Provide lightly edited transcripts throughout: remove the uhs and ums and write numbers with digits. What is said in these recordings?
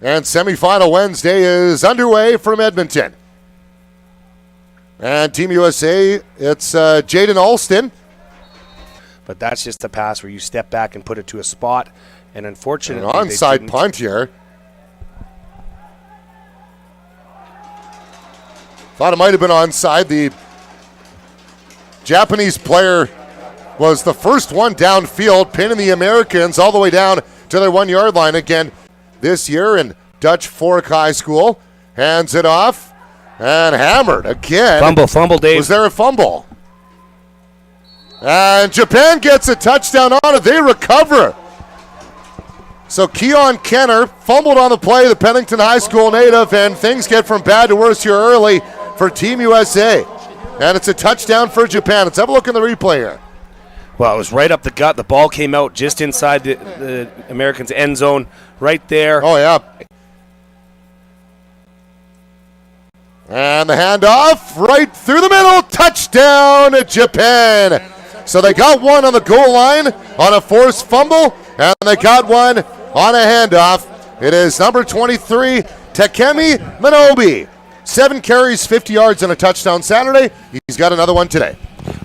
And semifinal Wednesday is underway from Edmonton. And Team USA, it's Jaden Alston. But that's just a pass where you step back and put it to a spot. And unfortunately, an onside punt here. Thought it might have been onside. The Japanese player was the first one downfield, pinning the Americans all the way down to their 1 yard line again this year in Dutch Fork High School. Hands it off and hammered again. Fumble, Dave. Was there a fumble? And Japan gets a touchdown on it. They recover. So Keon Kenner fumbled on the play, the Pennington High School native, and things get from bad to worse here early for Team USA. And it's a touchdown for Japan. Let's have a look in the replay here. Well, it was right up the gut. The ball came out just inside the Americans' end zone right there. Oh, yeah. And the handoff right through the middle. Touchdown, Japan. So they got one on the goal line on a forced fumble, and they got one on a handoff. It is number 23, Takemi Minobi. 7 carries, 50 yards, and a touchdown Saturday. He's got another one today.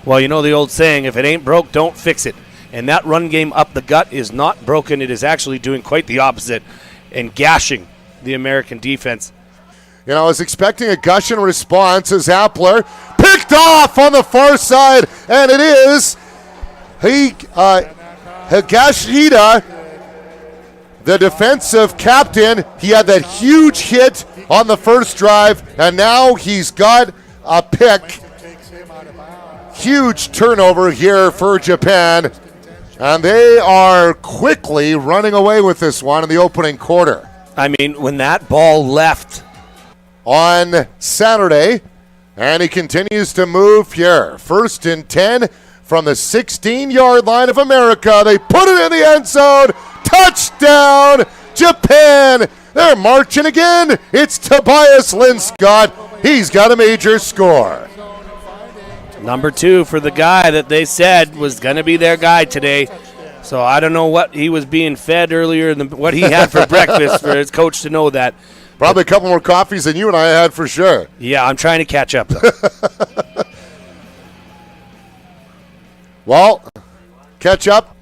Well, you know the old saying, if it ain't broke, don't fix it. And that run game up the gut is not broken. It is actually doing quite the opposite and gashing the American defense. You know, I was expecting a gushing response as Appler picked off on the far side, and it is Higashida, the defensive captain. He had that huge hit on the first drive, and now he's got a pick. Huge turnover here for Japan, and they are quickly running away with this one in the opening quarter. I mean, when that ball left on Saturday, and he continues to move here. 1st and 10 from the 16-yard line of America. They put it in the end zone. Touchdown, Japan. They're marching again. It's Tobias Linscott. He's got a major score. Number 2 for the guy that they said was going to be their guy today. So I don't know what he was being fed earlier, what he had for breakfast for his coach to know that. Probably a couple more coffees than you and I had for sure. Yeah, I'm trying to catch up, though. Well, catch up.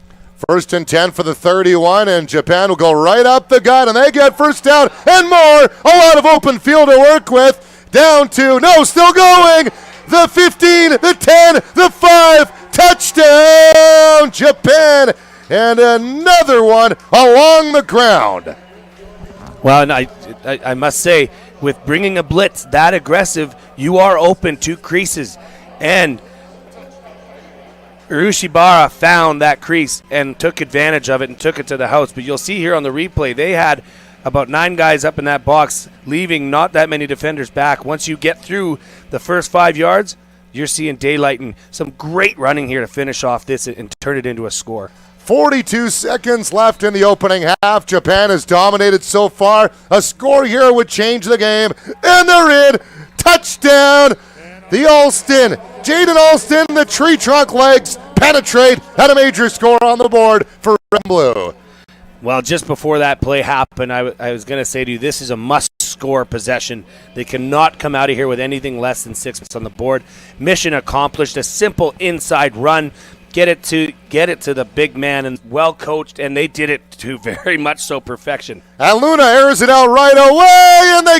1st and 10 for the 31, and Japan will go right up the gut, and they get first down and more. A lot of open field to work with. Down to, still going. The 15, the 10, the 5. Touchdown, Japan. And another one along the ground. Well, and I must say, with bringing a blitz that aggressive, you are open to creases. And Urushibara found that crease and took advantage of it and took it to the house. But you'll see here on the replay, they had about 9 guys up in that box, leaving not that many defenders back. Once you get through the first 5 yards, you're seeing daylight and some great running here to finish off this and turn it into a score. 42 seconds left in the opening half. Japan has dominated so far. A score here would change the game. And they're in. Touchdown. The Alston. Jaden Alston, the tree trunk legs penetrate. Had a major score on the board for Red and Blue. Well, just before that play happened, I was going to say to you, this is a must-score possession. They cannot come out of here with anything less than 6 on the board. Mission accomplished. A simple inside run. Get it to the big man, and well coached, and they did it to very much so perfection. And Luna airs it out right away, and they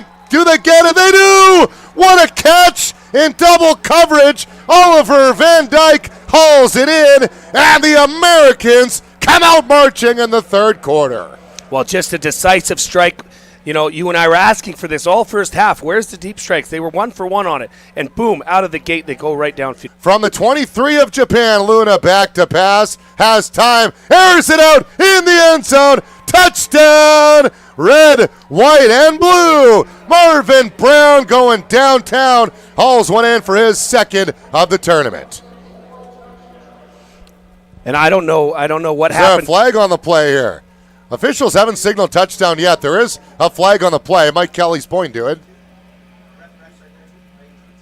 get it? They do! What a catch in double coverage. Oliver Van Dyke hauls it in, and the Americans come out marching in the third quarter. Well, just a decisive strike. You know, you and I were asking for this all first half. Where's the deep strikes? They were 1 for 1 on it. And boom, out of the gate, they go right downfield. From the 23 of Japan, Luna back to pass. Has time. Airs it out in the end zone. Touchdown! Red, white, and blue. Marvin Brown going downtown. Hauls one in for his second of the tournament. And I don't know what Is happened. there a flag on the play here? Officials haven't signaled touchdown yet. There is a flag on the play. Mike Kelly's pointing to it.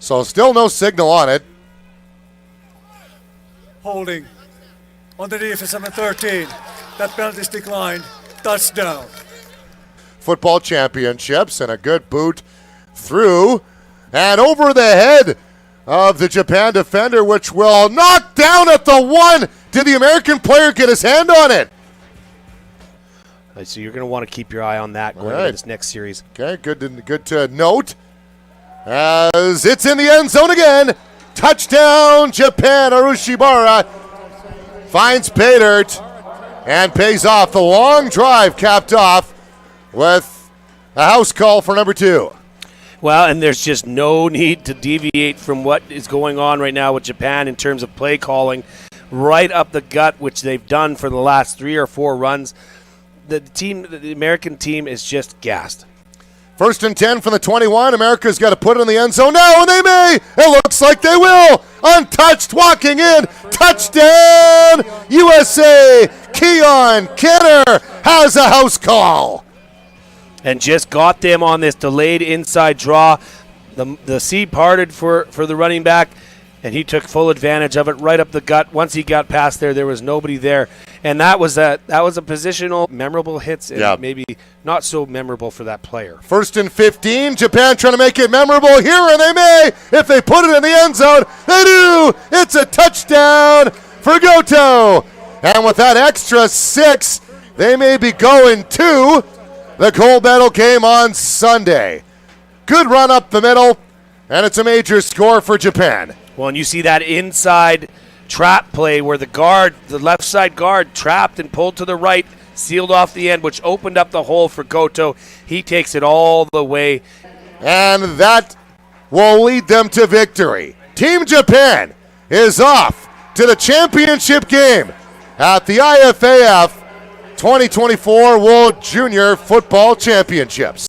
So still no signal on it. Holding on the defense, number 13. That penalty is declined. Touchdown. Football Championships, and a good boot through and over the head of the Japan defender, which will knock down at the 1. Did the American player get his hand on it? So you're going to want to keep your eye on that going into this next series. Okay, good to note. As it's in the end zone again. Touchdown, Japan. Arushibara finds pay dirt and pays off. The long drive capped off with a house call for number 2. Well, and there's just no need to deviate from what is going on right now with Japan in terms of play calling. Right up the gut, which they've done for the last 3 or 4 runs. The American team is just gassed. 1st and 10 from the 21. America's got to put it in the end zone now, and they may. It looks like they will. Untouched, walking in. Touchdown, USA. Keon Kenner has a house call. And just got them on this delayed inside draw. The sea parted for the running back, and he took full advantage of it right up the gut. Once he got past there was nobody there. And that was a positional, memorable hits, and maybe not so memorable for that player. 1st and 15. Japan trying to make it memorable here, and they may. If they put it in the end zone, they do. It's a touchdown for Goto. And with that extra 6, they may be going to the gold medal game on Sunday. Good run up the middle, and it's a major score for Japan. Well, and you see that inside trap play where the left side guard trapped and pulled to the right, sealed off the end, which opened up the hole for Goto. He takes it all the way. And that will lead them to victory. Team Japan is off to the championship game at the IFAF 2024 World Junior Football Championships.